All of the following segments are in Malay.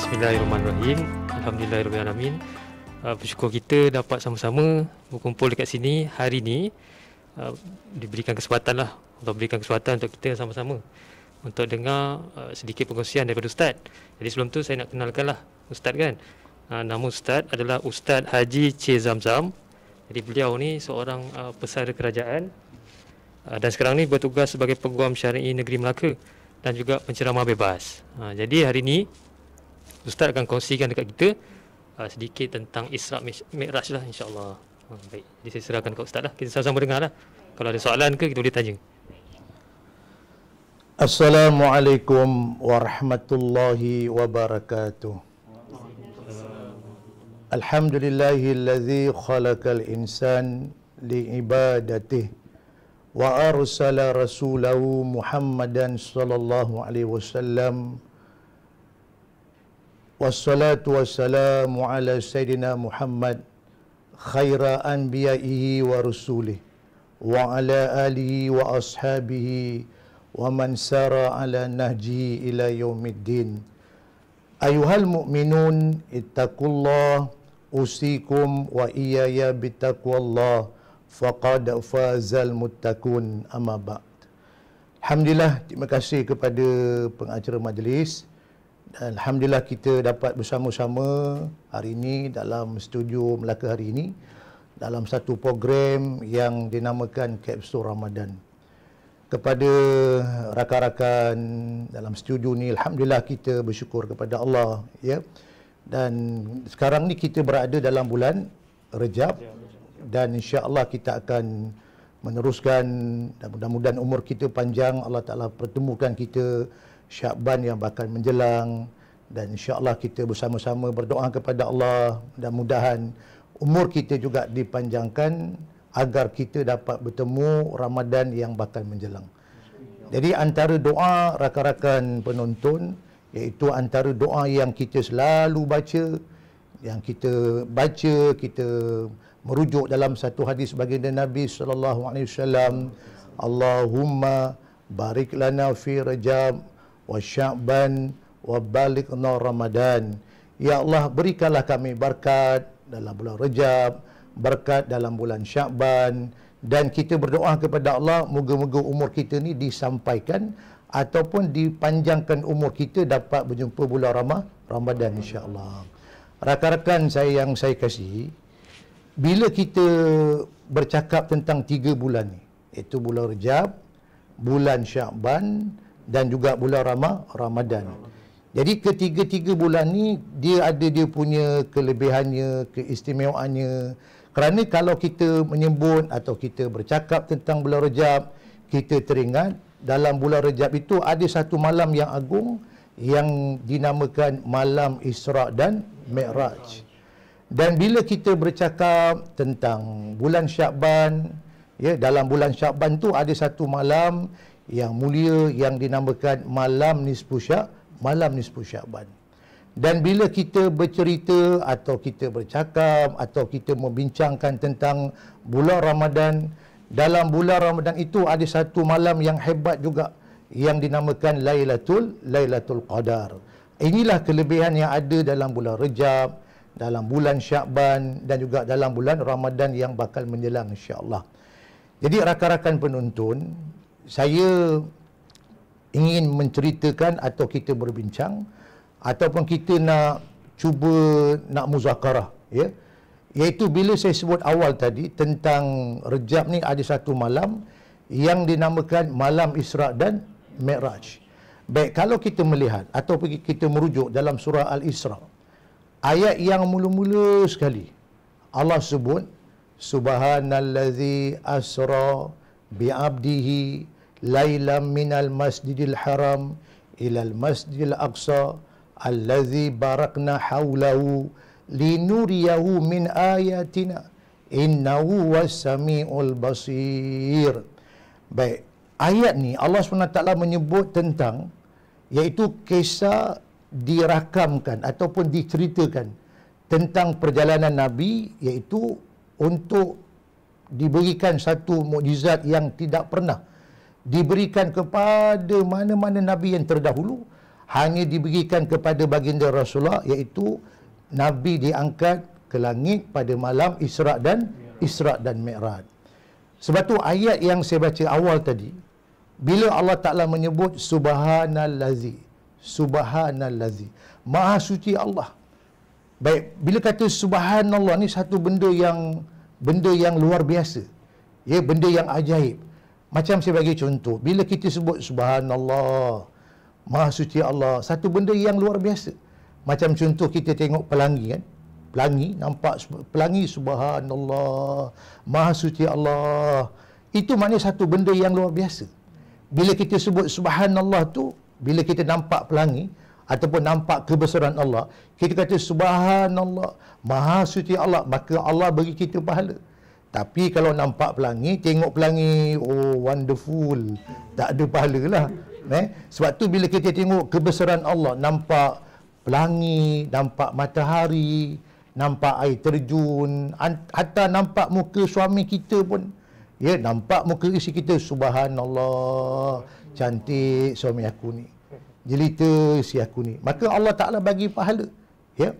Bismillahirrahmanirrahim. Alhamdulillahirrahmanirrahim. Bersyukur kita dapat sama-sama berkumpul dekat sini hari ini. Diberikan kesempatan lah, Allah berikan kesempatan untuk kita sama-sama untuk dengar sedikit perkongsian daripada Ustaz. Jadi sebelum tu saya nak kenalkan lah Ustaz kan. Nama Ustaz adalah Ustaz Haji C. Zamzam. Jadi beliau ni seorang pesara kerajaan dan sekarang ni bertugas sebagai Peguam Syar'i Negeri Melaka dan juga penceramah bebas. Jadi hari ni Ustaz akan kongsikan dekat kita sedikit tentang Isra' Mi'raj lah, insya-Allah. Baik, jadi saya serahkan kepada Ustaz lah. Kita sama-sama dengar lah. Kalau ada soalan ke, kita boleh tanya. Assalamualaikum warahmatullahi wabarakatuh. Alhamdulillahilladzi khalaqal insan liibadatihi wa arsala rasulahu Muhammadan sallallahu alaihi wasallam. Wassalatu wassalamu ala Sayyidina Muhammad khaira anbiya'ihi wa rusulih wa ala alihi wa ashabihi wa man sara ala nahjihi ila yaumiddin. Ayuhal mu'minun ittaqullah usikum wa iyaya bittaqwallah faqad fazal muttaqun, amma ba'd. Alhamdulillah, terima kasih kepada pengacara majlis. Alhamdulillah kita dapat bersama-sama hari ini dalam studio Melaka hari ini dalam satu program yang dinamakan Kapsul Ramadan. Kepada rakan-rakan dalam studio ni, alhamdulillah kita bersyukur kepada Allah, ya. Dan sekarang ni kita berada dalam bulan Rejab dan insya-Allah kita akan meneruskan dan mudah-mudahan umur kita panjang, Allah Taala pertemukan kita Syakban yang bakal menjelang, dan insya-Allah kita bersama-sama berdoa kepada Allah mudah-mudahan umur kita juga dipanjangkan agar kita dapat bertemu Ramadan yang bakal menjelang. Jadi antara doa rakan-rakan penonton, iaitu antara doa yang kita selalu baca, yang kita baca, kita merujuk dalam satu hadis baginda Nabi sallallahu alaihi wasallam, Allahumma barik lana fi Rajab wa Sya'ban wa balighna Ramadan. Ya Allah, berikanlah kami berkat dalam bulan Rejab, berkat dalam bulan Sya'ban, dan kita berdoa kepada Allah moga-moga umur kita ni disampaikan ataupun dipanjangkan umur kita dapat berjumpa bulan Ramadan insya-Allah. Rakan-rakan saya yang saya kasih, bila kita bercakap tentang 3 bulan ni, iaitu bulan Rejab, bulan Sya'ban dan juga bulan Ramadan. Jadi ketiga-tiga bulan ni dia ada dia punya kelebihannya, keistimewaannya. Kerana kalau kita menyebut atau kita bercakap tentang bulan Rejab, kita teringat dalam bulan Rejab itu ada satu malam yang agung yang dinamakan Malam Isra' dan Mi'raj. Dan bila kita bercakap tentang bulan Sya'ban, ya, dalam bulan Sya'ban tu ada satu malam yang mulia yang dinamakan Malam Nisfu Sya'ban. Dan bila kita bercerita atau kita bercakap atau kita membincangkan tentang bulan Ramadan, dalam bulan Ramadan itu ada satu malam yang hebat juga yang dinamakan Lailatul Qadar. Inilah kelebihan yang ada dalam bulan Rejab, dalam bulan Sya'ban dan juga dalam bulan Ramadan yang bakal menjelang insya-Allah. Jadi rakan-rakan penonton, saya ingin menceritakan atau kita berbincang ataupun kita nak cuba nak muzakarah, ya, iaitu bila saya sebut awal tadi tentang Rejab ni ada satu malam yang dinamakan Malam Isra' dan Mi'raj. Baik, kalau kita melihat atau kita merujuk dalam surah Al-Isra', ayat yang mula-mula sekali Allah sebut subhanallazi asra bi'abdihi lailam minal masjidil haram ilal masjidil aqsa allazi barakna hawlahu linuriyahu min ayatina innahu wassami'ul basir. Baik, ayat ni Allah SWT menyebut tentang, iaitu kisah dirakamkan ataupun diceritakan tentang perjalanan Nabi, iaitu untuk diberikan satu mukjizat yang tidak pernah diberikan kepada mana-mana Nabi yang terdahulu hanya diberikan kepada baginda Rasulullah, iaitu Nabi diangkat ke langit pada malam Isra' dan Mi'raj. Sebab tu ayat yang saya baca awal tadi, bila Allah Ta'ala menyebut Subhanallazi, Maha suci Allah. Baik, bila kata Subhanallah ni satu benda yang luar biasa. Ya, benda yang ajaib. Macam saya bagi contoh, bila kita sebut Subhanallah, Maha suci Allah, satu benda yang luar biasa. Macam contoh kita tengok pelangi kan. Nampak pelangi, Subhanallah, Maha suci Allah. Itu maknanya satu benda yang luar biasa. Bila kita sebut Subhanallah tu, bila kita nampak pelangi ataupun nampak kebesaran Allah, kita kata Subhanallah, Maha suci Allah, maka Allah bagi kita pahala. Tapi kalau nampak pelangi, tengok pelangi, oh wonderful, tak ada pahala lah. Sebab tu bila kita tengok kebesaran Allah, nampak pelangi, nampak matahari, nampak air terjun, hatta nampak muka suami kita pun, ya, nampak muka isteri kita, Subhanallah, cantik suami aku ni, jelita si aku ni, maka Allah Ta'ala bagi pahala. Ya.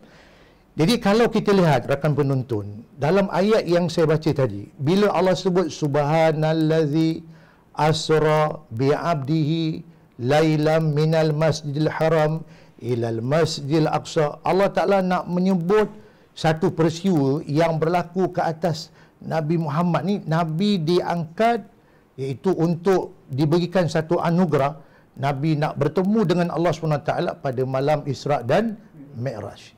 Jadi kalau kita lihat rakan penonton, dalam ayat yang saya baca tadi, bila Allah sebut Subhanallazi asra bi'abdihi lailam minal masjidil haram ilal masjidil aqsa, Allah Ta'ala nak menyebut satu peristiwa yang berlaku ke atas Nabi Muhammad ni. Nabi diangkat, iaitu untuk diberikan satu anugerah. Nabi nak bertemu dengan Allah SWT pada malam Isra' dan Mi'raj.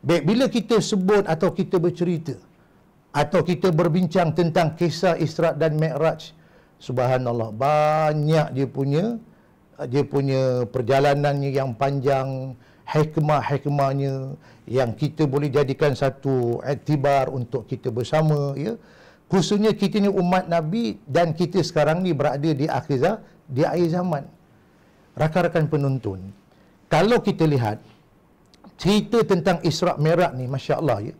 Baik, bila kita sebut atau kita bercerita atau kita berbincang tentang kisah Isra' dan Mi'raj, subhanallah, banyak dia punya perjalanannya yang panjang, hikmah-hikmahnya yang kita boleh jadikan satu iktibar untuk kita bersama, ya. Khususnya kita ni umat Nabi dan kita sekarang ni berada di akhir zaman. Rakan-rakan penonton, kalau kita lihat cerita tentang Isra' Mi'raj ni, masya-Allah, ya.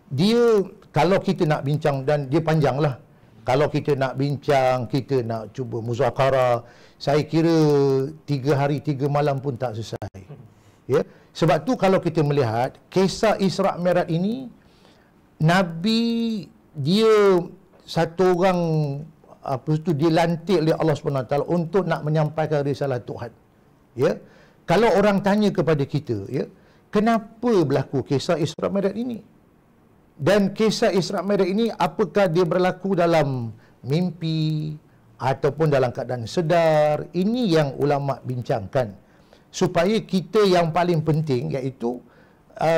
Dia kalau kita nak bincang, dan dia panjanglah. Kalau kita nak bincang, kita nak cuba muzakarah, saya kira 3 hari 3 malam pun tak selesai. Ya. Sebab tu kalau kita melihat kisah Isra' Mi'raj ini, Nabi dia satu orang dilantik oleh Allah SWT untuk nak menyampaikan risalah Tuhan. Ya. Kalau orang tanya kepada kita, ya, kenapa berlaku kisah Isra' Mi'raj ini? Dan kisah Isra' Mi'raj ini apakah dia berlaku dalam mimpi ataupun dalam keadaan sedar? Ini yang ulama bincangkan. Supaya kita yang paling penting, iaitu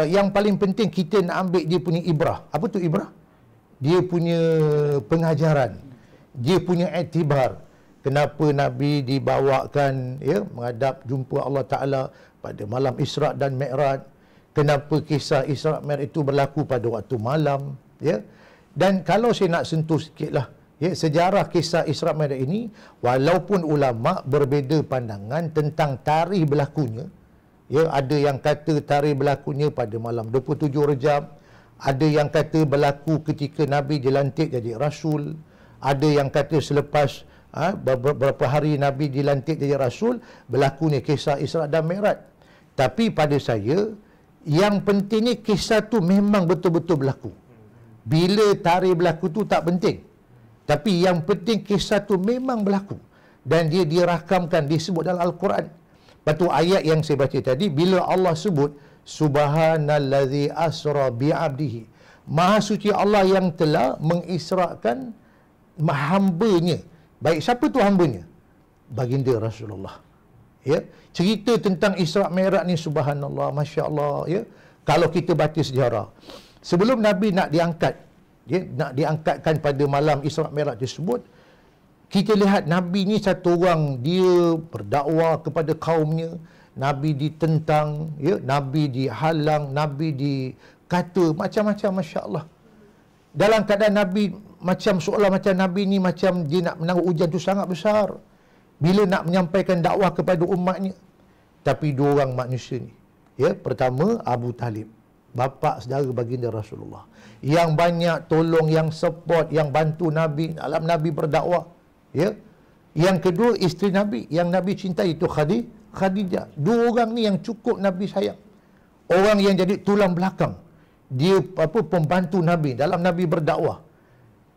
yang paling penting kita nak ambil dia punya ibrah. Apa tu ibrah? Dia punya pengajaran, dia punya iktibar. Kenapa Nabi dibawakan, ya, menghadap jumpa Allah Ta'ala pada malam Isra' dan Mi'raj? Kenapa kisah Isra' Mi'raj itu berlaku pada waktu malam, ya? Dan kalau saya nak sentuh sikitlah, ya, sejarah kisah Isra' Mi'raj ini, walaupun ulama berbeza pandangan tentang tarikh berlakunya, ya, ada yang kata tarikh berlakunya pada malam 27 Rejab, ada yang kata berlaku ketika Nabi dilantik jadi Rasul, ada yang kata selepas beberapa hari Nabi dilantik jadi Rasul, berlakunya kisah Isra' dan Mi'raj. Tapi pada saya, yang pentingnya kisah tu memang betul-betul berlaku. Bila tarikh berlaku tu tak penting. Tapi yang penting kisah tu memang berlaku. Dan dia dirakamkan, disebut dalam Al-Quran. Lepas tu ayat yang saya baca tadi, bila Allah sebut Subhanallazi asra bi'abdihi, Maha suci Allah yang telah mengisrakan hambanya. Baik, siapa tu hambanya? Baginda Rasulullah. Ya, cerita tentang Isra' Mi'raj ni, subhanallah, masya-Allah, ya. Kalau kita baca sejarah, sebelum Nabi nak diangkat, ya, nak diangkatkan pada malam Isra' Mi'raj tersebut, kita lihat Nabi ni satu orang, dia berdakwah kepada kaumnya, Nabi ditentang, ya, Nabi dihalang, Nabi dikata macam-macam, masya-Allah. Dalam keadaan Nabi macam seolah macam Nabi ni macam dia nak menanggung ujian tu sangat besar bila nak menyampaikan dakwah kepada umatnya. Tapi dua orang manusia ni, ya, pertama Abu Talib, bapa saudara baginda Rasulullah, yang banyak tolong, yang support, yang bantu Nabi dalam Nabi berdakwah, ya. Yang kedua isteri Nabi yang Nabi cintai, itu Khadijah. Dua orang ni yang cukup Nabi sayang. Orang yang jadi tulang belakang. Dia pembantu Nabi dalam Nabi berdakwah.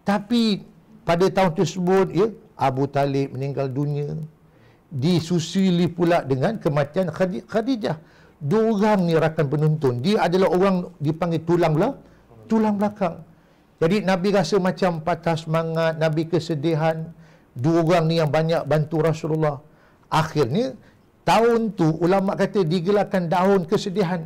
Tapi pada tahun tersebut ya, Abu Talib meninggal dunia. Disusili pula dengan kematian Khadijah. Dua orang ni rakan penuntun. Dia adalah orang dipanggil tulang belakang. Jadi Nabi rasa macam patah semangat, Nabi kesedihan. Dua orang ni yang banyak bantu Rasulullah. Akhirnya tahun tu ulama kata digelarkan tahun kesedihan.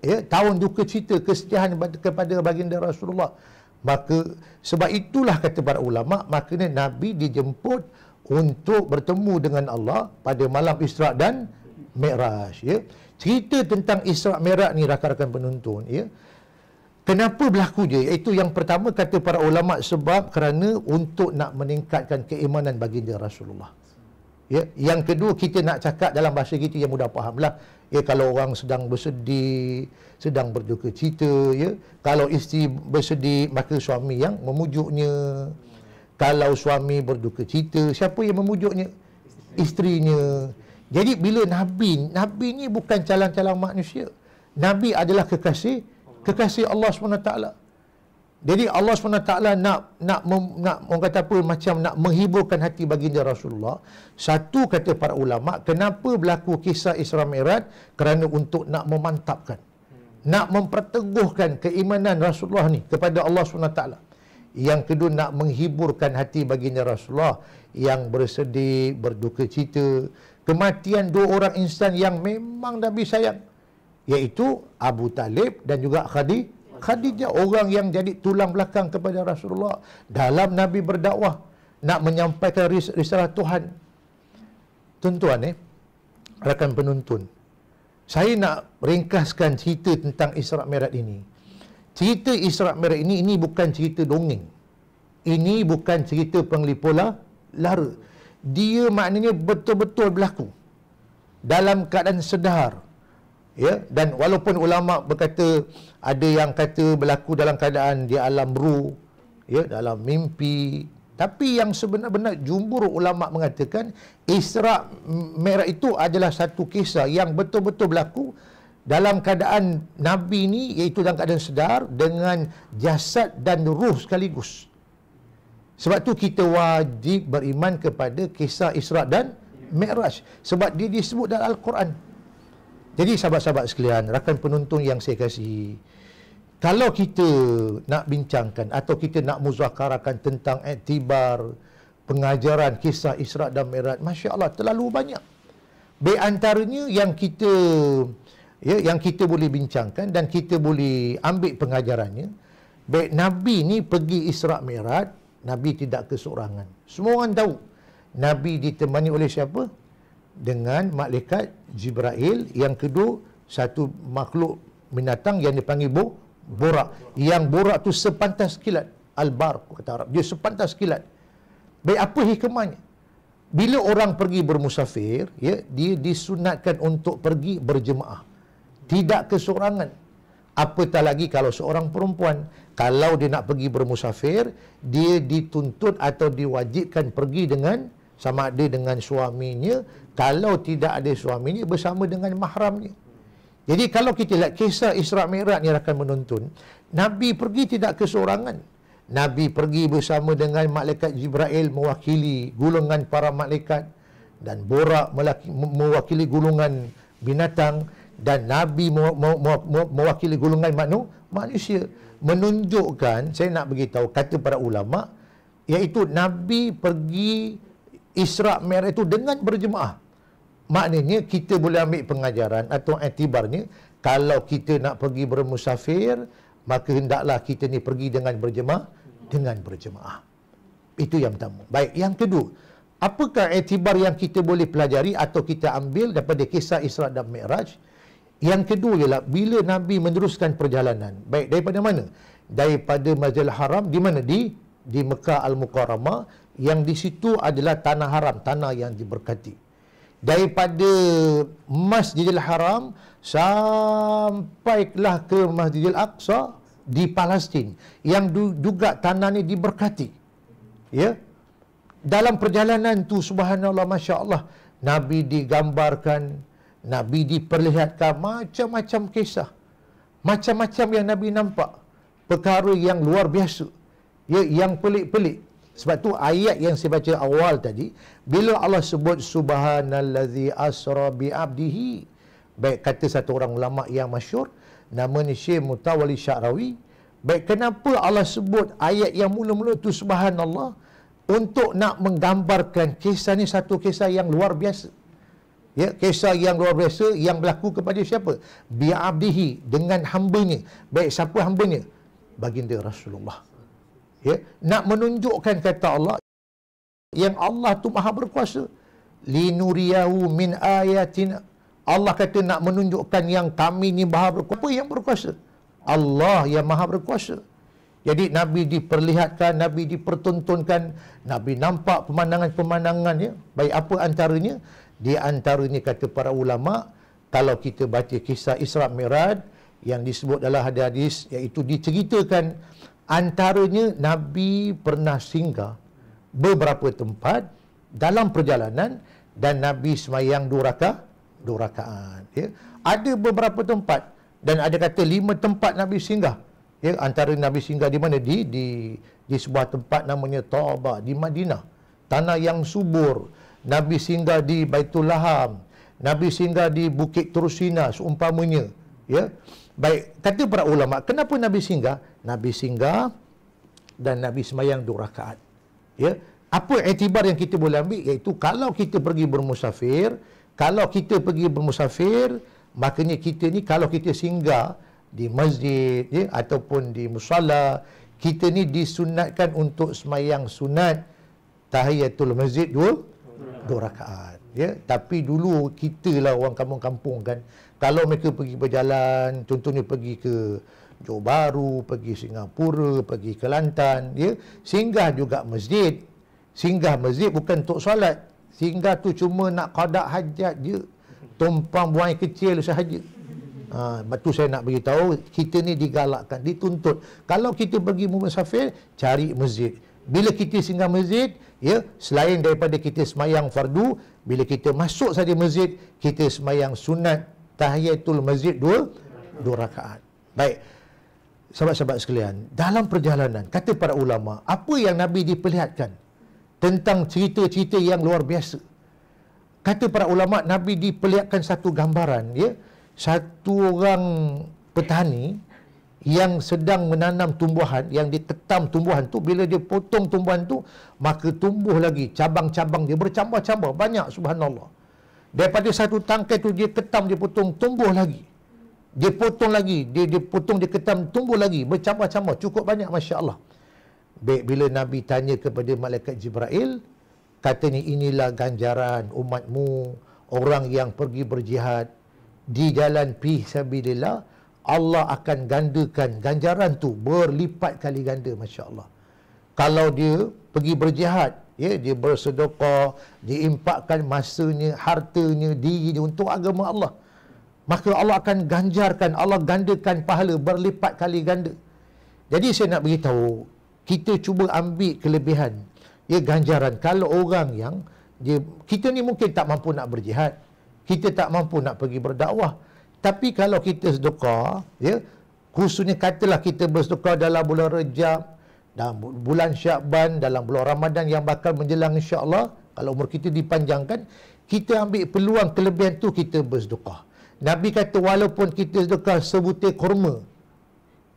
Ya, tahun duka cita, kesedihan kepada baginda Rasulullah. Maka sebab itulah kata para ulama, maknanya Nabi dijemput untuk bertemu dengan Allah pada malam Isra' dan Mi'raj. Ya. Cerita tentang Isra' Mi'raj ni rakan-rakan penuntun, ya. Kenapa berlaku je? Itu yang pertama kata para ulama, sebab kerana untuk nak meningkatkan keimanan baginda Rasulullah. Ya, yang kedua kita nak cakap dalam bahasa kita yang mudah fahamlah. Ya, kalau orang sedang bersedih, sedang berduka cita, ya. Kalau isteri bersedih, maka suami yang memujuknya. Kalau suami berduka cita, siapa yang memujuknya? Isterinya. Jadi bila Nabi ni bukan calon-calon manusia. Nabi adalah kekasih Allah SWT. Jadi Allah SWT nak orang kata apa, macam nak menghiburkan hati baginda Rasulullah. Satu kata para ulama, kenapa berlaku kisah Isra Mi'raj? Kerana untuk nak memantapkan, nak memperteguhkan keimanan Rasulullah ni kepada Allah SWT. Yang kedua, nak menghiburkan hati baginda Rasulullah yang bersedih, berduka cita. Kematian dua orang insan yang memang Nabi sayang, iaitu Abu Talib dan juga Khadijah, orang yang jadi tulang belakang kepada Rasulullah dalam Nabi berdakwah, nak menyampaikan risalah Tuhan. Tuan-tuan, rakan penuntun, saya nak ringkaskan cerita tentang Isra' Mi'raj ini. Cerita Isra' Mi'raj ini bukan cerita dongeng. Ini bukan cerita penglipu lara. Dia maknanya betul-betul berlaku dalam keadaan sedar. Ya, dan walaupun ulama berkata, ada yang kata berlaku dalam keadaan di alam ruh, ya, dalam mimpi, tapi yang sebenar-benar jumhur ulama mengatakan Isra' Mi'raj itu adalah satu kisah yang betul-betul berlaku dalam keadaan Nabi ni, iaitu dalam keadaan sedar dengan jasad dan ruh sekaligus. Sebab tu kita wajib beriman kepada kisah Isra' dan Mi'raj, sebab dia disebut dalam Al-Quran. Jadi sahabat-sahabat sekalian, rakan penuntun yang saya kasihi, kalau kita nak bincangkan atau kita nak muzakarakan tentang iktibar pengajaran kisah Isra' dan Mi'raj, Masya Allah, terlalu banyak. Di antaranya yang kita boleh bincangkan dan kita boleh ambil pengajarannya, baik Nabi ni pergi Isra' Mi'raj, Nabi tidak keseorangan. Semua orang tahu Nabi ditemani oleh siapa? Dengan malaikat Jibril. Yang kedua, satu makhluk binatang yang dipanggil borak. Yang borak tu sepantas kilat. Al-Barq kata Arab. Dia sepantas kilat. Baik, apa hikmahnya? Bila orang pergi bermusafir, ya, dia disunatkan untuk pergi berjemaah, tidak keseorangan. Apatah lagi kalau seorang perempuan, kalau dia nak pergi bermusafir, dia dituntut atau diwajibkan pergi dengan, sama ada dengan suaminya, kalau tidak ada suaminya, bersama dengan mahramnya. Jadi kalau kita lihat kisah Isra' Mi'raj ni rakan menuntun, Nabi pergi tidak keseorangan. Nabi pergi bersama dengan malaikat Jibril mewakili golongan para malaikat, dan borak mewakili golongan binatang, dan Nabi mewakili golongan manusia. Menunjukkan, saya nak beritahu, kata para ulama, iaitu Nabi pergi Isra' Mi'raj itu dengan berjemaah. Maknanya kita boleh ambil pengajaran atau iktibarnya, kalau kita nak pergi bermusafir, maka hendaklah kita ni pergi dengan berjemaah. Itu yang pertama. Baik, yang kedua, apakah iktibar yang kita boleh pelajari atau kita ambil daripada kisah Isra' dan Mi'raj? Yang kedua ialah bila Nabi meneruskan perjalanan, baik daripada mana? Daripada Masjidil Haram, di mana? Di Mekah Al-Mukarramah, yang di situ adalah tanah haram, tanah yang diberkati. Daripada Masjidil Haram sampailah ke Masjidil Aqsa di Palestin, yang juga tanah ni diberkati. Ya. Dalam perjalanan tu, subhanallah, Masya Allah, Nabi digambarkan, Nabi diperlihatkan macam-macam kisah. Macam-macam yang Nabi nampak. Perkara yang luar biasa. Ya, yang pelik-pelik. Sebab tu ayat yang saya baca awal tadi, bila Allah sebut subhanallazi asra bi abdihi, baik kata satu orang ulama yang masyhur, namanya Syekh Mutawalli Sya'rawi, baik kenapa Allah sebut ayat yang mula-mula tu subhanallah, untuk nak menggambarkan kisah ni satu kisah yang luar biasa. Ya, kisah yang luar biasa yang berlaku kepada siapa? Bi abdihi, dengan hambanya. Baik siapa hambanya? Baginda Rasulullah. Ya, nak menunjukkan kata Allah yang Allah tu maha berkuasa. Linuriyahu min ayatina. Allah kata nak menunjukkan yang kami ni maha berkuasa. Apa yang berkuasa? Allah yang maha berkuasa. Jadi Nabi diperlihatkan, Nabi dipertontonkan, Nabi nampak pemandangan-pemandangan, ya. Baik apa antaranya? Di antaranya kata para ulama, kalau kita baca kisah Isra Mi'raj yang disebut dalam hadis, iaitu diceritakan antaranya Nabi pernah singgah beberapa tempat dalam perjalanan dan Nabi semayang 2 rakaat. Ya. Ada beberapa tempat dan ada kata 5 tempat Nabi singgah. Ya, antara Nabi singgah di mana? Di sebuah tempat namanya Taubah di Madinah, tanah yang subur. Nabi singgah di Baitul Laham, Nabi singgah di Bukit Tursina seumpamanya. Ya. Baik, kata para ulama, kenapa Nabi singgah? Nabi singgah dan Nabi semayang 2 rakaat. Ya. Apa iktibar yang kita boleh ambil? Iaitu kalau kita pergi bermusafir, makanya kita ni kalau kita singgah di masjid, ya, ataupun di musalla, kita ni disunatkan untuk semayang sunat tahiyatul masjid 2 rakaat. Ya. Tapi dulu kita lah orang kampung-kampung kan, kalau mereka pergi berjalan, contohnya pergi ke Johor Bahru, pergi Singapura, pergi ke Kelantan, ya, singgah juga masjid. Singgah masjid bukan untuk solat. Singgah tu cuma nak qada hajat je, tumpang buang air kecil sahaja. Betul, saya nak beritahu, kita ni digalakkan, dituntut. Kalau kita pergi musafir, cari masjid. Bila kita singgah masjid, ya, selain daripada kita semayang fardu, bila kita masuk saja masjid, kita semayang sunat tahiyatul masjid 2 rakaat. Baik, sahabat-sahabat sekalian, dalam perjalanan, kata para ulama, apa yang Nabi diperlihatkan tentang cerita-cerita yang luar biasa? Kata para ulama, Nabi diperlihatkan satu gambaran, ya, satu orang petani yang sedang menanam tumbuhan, yang diketam tumbuhan tu, bila dia potong tumbuhan tu, maka tumbuh lagi cabang-cabang dia bercambah-cambah, banyak, subhanallah. Daripada satu tangkai tu dia ketam, dia potong, tumbuh lagi. Dia potong lagi, dia potong, dia ketam, tumbuh lagi, bercambah-cambah, cukup banyak, masya-Allah. Baik, bila Nabi tanya kepada malaikat Jibril, katanya inilah ganjaran umatmu, orang yang pergi berjihad di jalan fi sabilillah, Allah akan gandakan ganjaran tu berlipat kali ganda, masya-Allah. Kalau dia pergi berjihad, ya, dia bersedekah, diimpakkan masanya, hartanya, dirinya untuk agama Allah, maka Allah akan ganjarkan, Allah gandakan pahala berlipat kali ganda. Jadi saya nak beritahu, kita cuba ambil kelebihan, ya, ganjaran. Kalau orang yang kita ni mungkin tak mampu nak berjihad, kita tak mampu nak pergi berdakwah, tapi kalau kita sedekah, ya, khususnya katalah kita bersedekah dalam bulan Rejab, dalam bulan Syakban, dalam bulan Ramadan yang bakal menjelang, insya-Allah, kalau umur kita dipanjangkan, kita ambil peluang kelebihan tu, kita bersedekah. Nabi kata walaupun kita sedekah sebutir kurma,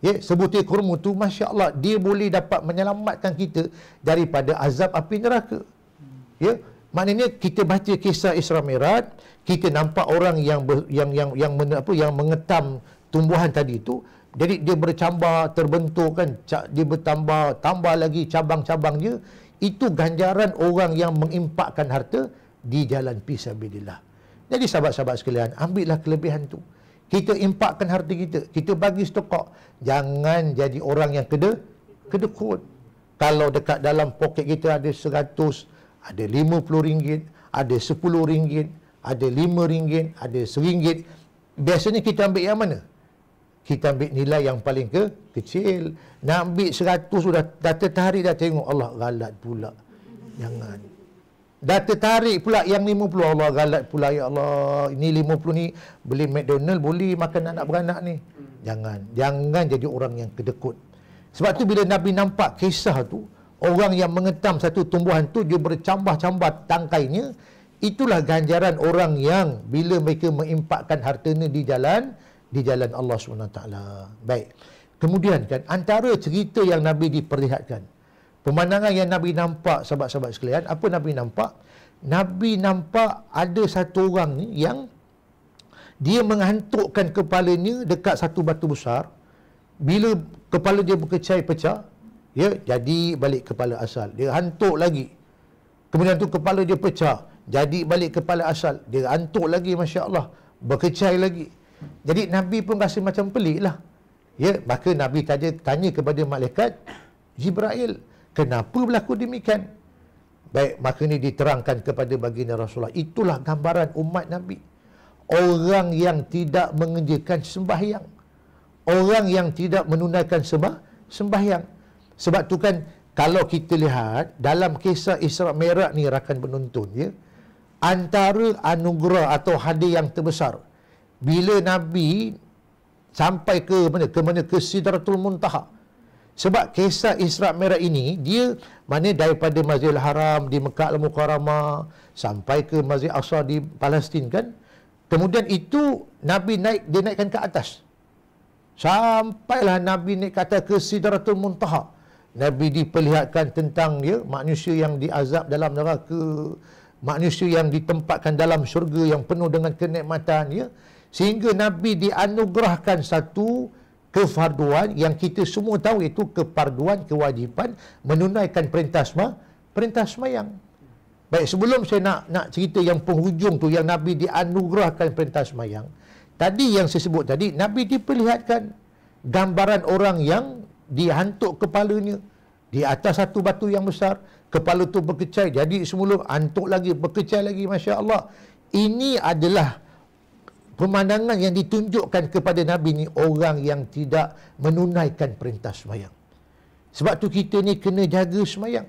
ya, sebutir kurma tu, masya-Allah, dia boleh dapat menyelamatkan kita daripada azab api neraka. Ya, maknanya kita baca kisah Isra Mi'raj, kita nampak orang yang mengetam tumbuhan tadi itu, jadi dia bercambah, terbentuk kan, dia bertambah, tambah lagi cabang-cabangnya. Itu ganjaran orang yang mengimpakkan harta di jalan fisabilillah. Jadi sahabat-sahabat sekalian, ambillah kelebihan tu. Kita impakkan harta kita, kita bagi sedekah. Jangan jadi orang yang kedekut. Kalau dekat dalam poket kita ada 100, ada RM50, ada RM10, ada RM5, ada RM1, biasanya kita ambil yang mana? Kita ambil nilai yang paling kecil. Nak ambil 100 sudah dah tertarik, dah tengok, Allah galat pula. Jangan. dah tertarik pula yang 50. Allah galat pula, ya Allah, ini 50 ni beli McDonald, boleh makan anak beranak ni. Jangan jadi orang yang kedekut. Sebab tu bila Nabi nampak kisah tu, orang yang mengetam satu tumbuhan tu, dia bercambah-cambah tangkainya. Itulah ganjaran orang yang bila mereka mengimpakkan hartanya di jalan Allah SWT. Baik. Kemudian kan, antara cerita yang Nabi diperlihatkan, pemandangan yang Nabi nampak, sahabat-sahabat sekalian, apa Nabi nampak? Nabi nampak ada satu orang ni yang dia menghantukkan kepalanya dekat satu batu besar. Bila kepala dia berkecai pecah, ya, jadi balik kepala asal. Dia hantuk lagi. Kemudian tu kepala dia pecah, jadi balik kepala asal. Dia hantuk lagi, Masya Allah, berkecai lagi. Jadi Nabi pun rasa macam pelik lah. Ya, maka Nabi tanya kepada malaikat Jibril, kenapa berlaku demikian? Baik, maka ini diterangkan kepada baginda Rasulullah. Itulah gambaran umat Nabi. Orang yang tidak mengerjakan sembahyang. Orang yang tidak menunaikan sembahyang. Sebab tu kan, kalau kita lihat dalam kisah Isra Mi'raj ni, rakan penonton, ya, antara anugerah atau hadiah yang terbesar bila Nabi sampai ke mana? Ke Sidratul Muntaha. Sebab kisah Isra Mi'raj ini, dia daripada Masjidil Haram di Mekah Al-Mukarramah sampai ke Masjid Aqsa di Palestin kan. Kemudian itu Nabi dinaikkan ke atas. Sampailah Nabi naik ke atas ke Sidratul Muntaha. Nabi diperlihatkan tentang, ya, manusia yang diazab dalam neraka, manusia yang ditempatkan dalam syurga yang penuh dengan kenikmatan, ya. Sehingga Nabi dianugerahkan satu kefarduan yang kita semua tahu, itu kefarduan, kewajipan menunaikan perintah sembahyang. Baik, sebelum saya nak cerita yang penghujung tu, yang Nabi dianugerahkan perintah sembahyang. Tadi yang saya sebut tadi, Nabi diperlihatkan gambaran orang yang dihantuk kepalanya di atas satu batu yang besar, kepala tu berkecai, jadi semula hantuk lagi, berkecai lagi, Masya Allah. Ini adalah pemandangan yang ditunjukkan kepada Nabi ni, orang yang tidak menunaikan perintah sembahyang. Sebab tu kita ni kena jaga sembahyang.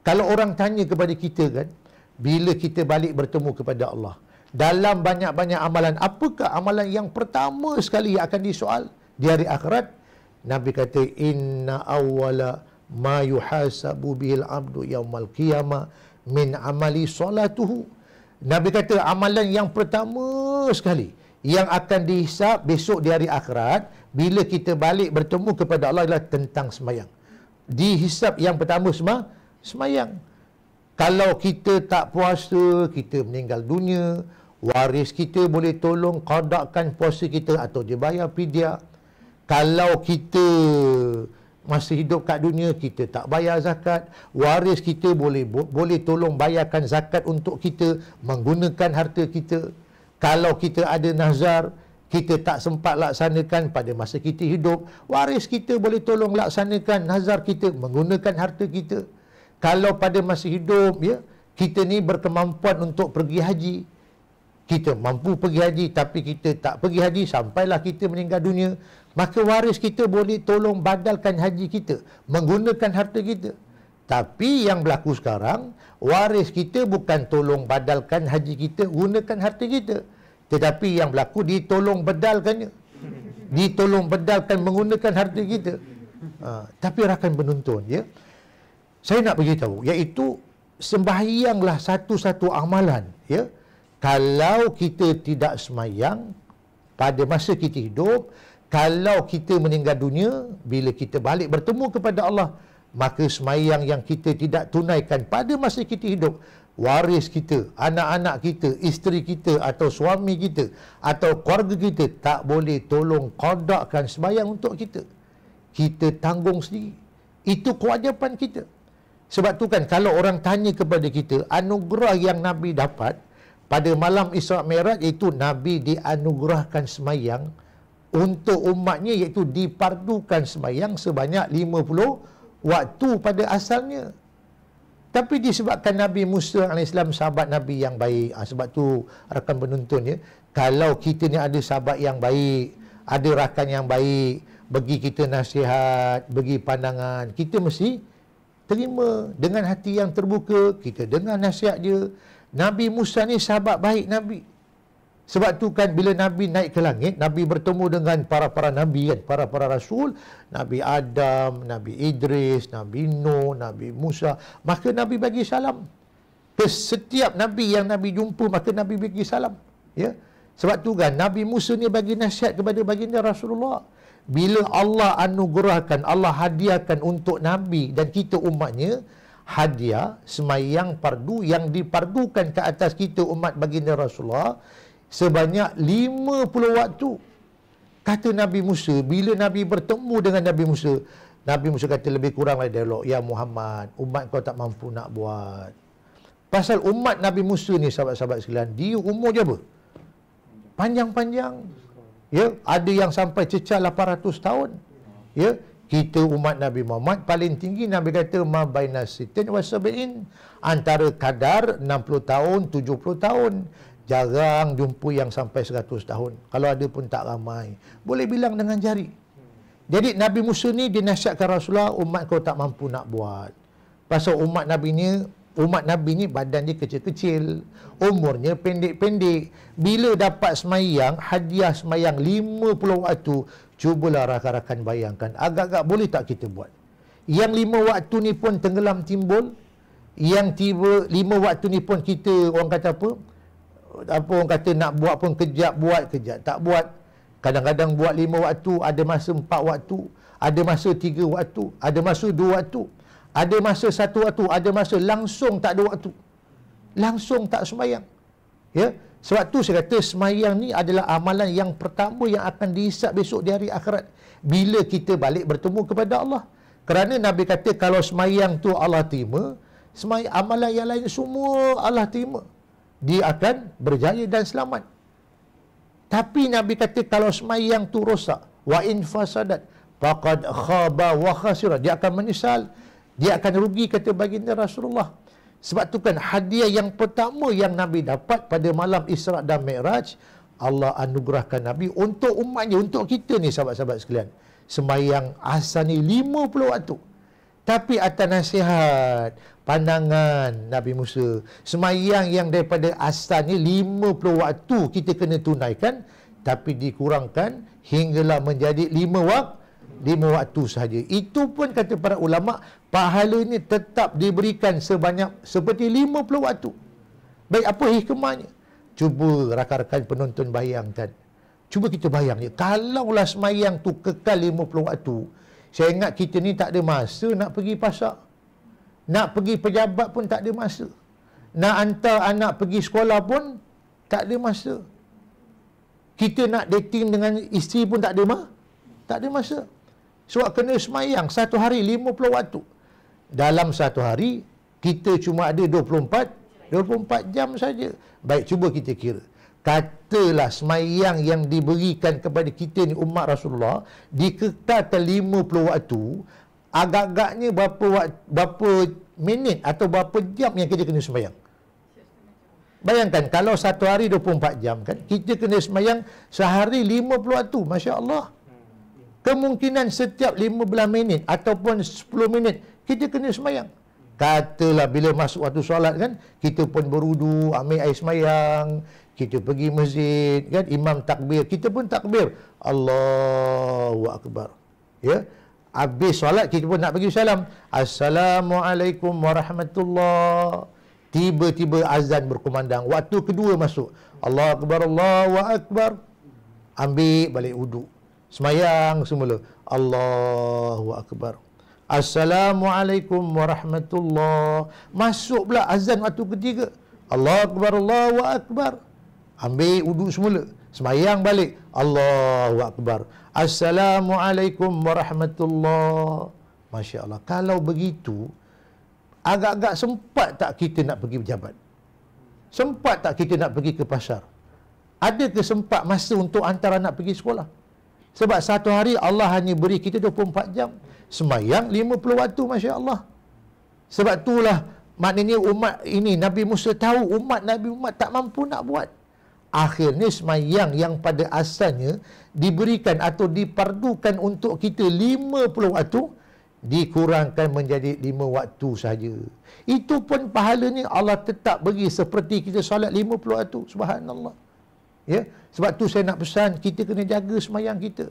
Kalau orang tanya kepada kita kan, bila kita balik bertemu kepada Allah, dalam banyak-banyak amalan, apakah amalan yang pertama sekali yang akan disoal di hari akhirat? Nabi kata, inna awwala ma yuhasabu bihil abdu yaumal qiyamah min amali solatuhu. Nabi kata, amalan yang pertama sekali yang akan dihisap besok di hari akhirat, bila kita balik bertemu kepada Allah, adalah tentang sembahyang. Dihisap yang pertama sembahyang. Kalau kita tak puasa, kita meninggal dunia, waris kita boleh tolong qadakan puasa kita atau dia bayar fidyah. Kalau kita masih hidup kat dunia, kita tak bayar zakat, waris kita boleh tolong bayarkan zakat untuk kita menggunakan harta kita. Kalau kita ada nazar, kita tak sempat laksanakan pada masa kita hidup, waris kita boleh tolong laksanakan nazar kita menggunakan harta kita. Kalau pada masa hidup, ya, kita ni berkemampuan untuk pergi haji, kita mampu pergi haji, tapi kita tak pergi haji sampailah kita meninggal dunia, maka waris kita boleh tolong badalkan haji kita menggunakan harta kita. Tapi yang berlaku sekarang, waris kita bukan tolong badalkan haji kita gunakan harta kita, tetapi yang berlaku ditolong bedalkannya, ditolong bedalkan menggunakan harta kita. Tapi rakan penonton, ya, saya nak beritahu, iaitu sembahyanglah satu-satu amalan, ya. Kalau kita tidak sembahyang pada masa kita hidup, kalau kita meninggal dunia, bila kita balik bertemu kepada Allah, maka sembahyang yang kita tidak tunaikan pada masa kita hidup, waris kita, anak-anak kita, isteri kita atau suami kita atau keluarga kita tak boleh tolong qadakan sembahyang untuk kita. Kita tanggung sendiri. Itu kewajipan kita. Sebab tu kan, kalau orang tanya kepada kita, anugerah yang Nabi dapat pada malam Isra Mi'raj, itu Nabi dianugerahkan sembahyang untuk umatnya, iaitu dipardukan sembahyang sebanyak 50 waktu pada asalnya. Tapi disebabkan Nabi Musa AS sahabat Nabi yang baik, sebab tu rakan penonton, ya, kalau kita ni ada sahabat yang baik, ada rakan yang baik, bagi kita nasihat, bagi pandangan, kita mesti terima dengan hati yang terbuka, kita dengar nasihat dia. Nabi Musa ni sahabat baik Nabi. Sebab tu kan bila Nabi naik ke langit, Nabi bertemu dengan para Nabi kan, para Rasul, Nabi Adam, Nabi Idris, Nabi Nuh, Nabi Musa, maka Nabi bagi salam. Ke setiap Nabi yang Nabi jumpa, maka Nabi bagi salam. Ya. Sebab tu kan Nabi Musa ni bagi nasihat kepada baginda Rasulullah. Bila Allah anugerahkan, Allah hadiahkan untuk Nabi dan kita umatnya, hadiah semayang fardu yang dipardukan ke atas kita umat baginda Rasulullah sebanyak 50 waktu. Kata Nabi Musa, bila Nabi bertemu dengan Nabi Musa kata lebih kurang lagi dialog, ya Muhammad, umat kau tak mampu nak buat. Pasal umat Nabi Musa ni sahabat-sahabat sekalian, dia umur je apa? Panjang-panjang. Ya, ada yang sampai cecah 800 tahun. Ya, kita umat Nabi Muhammad paling tinggi Nabi kata ma baina sitin wa sab'in, antara kadar 60 tahun 70 tahun. Jarang jumpa yang sampai 100 tahun. Kalau ada pun tak ramai. Boleh bilang dengan jari. Jadi Nabi Musa ni dia nasihatkan Rasulullah, umat kau tak mampu nak buat. Pasal umat Nabi ni badan dia kecil-kecil, umurnya pendek-pendek. Bila dapat semayang, hadiah semayang 50 waktu, cubalah rakan-rakan bayangkan. Agak-agak boleh tak kita buat? Yang 5 waktu ni pun tenggelam timbul. Yang 5 waktu ni pun kita, orang kata orang kata nak buat pun kejap buat, kejap tak buat. Kadang-kadang buat 5 waktu, ada masa 4 waktu, ada masa 3 waktu, ada masa 2 waktu, ada masa 1 waktu, ada masa langsung tak ada waktu, langsung tak sembahyang. Ya, sebab tu saya kata sembahyang ni adalah amalan yang pertama yang akan dihisap besok di hari akhirat bila kita balik bertemu kepada Allah. Kerana Nabi kata kalau sembahyang tu Allah terima, sembahyang amalan yang lain semua Allah terima, dia akan berjaya dan selamat. Tapi Nabi kata kalau semayang tu rosak, wa in fasadat faqad khaba wa khasira, dia akan menyesal, dia akan rugi, kata baginda Rasulullah. Sebab tu kan hadiah yang pertama yang Nabi dapat pada malam Isra dan Mi'raj, Allah anugerahkan Nabi untuk umatnya, untuk kita ni sahabat-sahabat sekalian. Semayang asar ni 50 waktu. Tapi atas nasihat, pandangan Nabi Musa, semayang yang daripada asar ni 50 waktu kita kena tunaikan, tapi dikurangkan hinggalah menjadi 5 waktu sahaja. Itu pun kata para ulama, pahala ini tetap diberikan seperti 50 waktu. Baik, apa hikmahnya? Cuba rakan-rakan penonton bayangkan. Cuba kita bayangkan, kalaulah semayang tu kekal 50 waktu, saya ingat kita ni tak ada masa nak pergi pasar. Nak pergi pejabat pun tak ada masa. Nak hantar anak pergi sekolah pun tak ada masa. Kita nak dating dengan isteri pun tak ada masa. Sebab kena semayang satu hari 50 waktu. Dalam satu hari, kita cuma ada 24 jam saja. Baik, cuba kita kira. Katalah semayang yang diberikan kepada kita ni umat Rasulullah dikekalkan 50 waktu, agak-agaknya berapa minit atau berapa jam yang kita kena semayang? Bayangkan kalau satu hari 24 jam kan, kita kena semayang sehari 50 waktu, Masya Allah. Kemungkinan setiap 15 minit ataupun 10 minit kita kena semayang. Katalah bila masuk waktu solat kan, kita pun berudu, ambil air semayang, kita pergi masjid kan, imam takbir, kita pun takbir, Allahu Akbar. Ya, habis solat kita pun nak bagi salam, Assalamualaikum warahmatullahi. Tiba-tiba azan berkumandang, waktu kedua masuk, Allahu Akbar, Allahu Akbar. Ambil balik wudu, semayang semula, Allahu Akbar. Assalamualaikum warahmatullahi. Masuk pula azan waktu ketiga, Allahu Akbar, Allahu Akbar. Ambil wudu semula, semayang balik, Allahu Akbar. Assalamualaikum warahmatullahi. Masya Allah. Kalau begitu, agak-agak sempat tak kita nak pergi pejabat? Sempat tak kita nak pergi ke pasar? Ada ke sempat masa untuk hantar anak pergi sekolah? Sebab satu hari Allah hanya beri kita 24 jam. Semayang 50 waktu, Masya Allah. Sebab itulah maknanya umat ini, Nabi Musa tahu umat Nabi Muhammad tak mampu nak buat. Akhirnya semayang yang pada asalnya diberikan atau dipardukan untuk kita 50 waktu, dikurangkan menjadi 5 waktu saja. Itu pun pahalanya Allah tetap bagi seperti kita solat 50 waktu. Subhanallah. Ya, sebab tu saya nak pesan kita kena jaga semayang kita.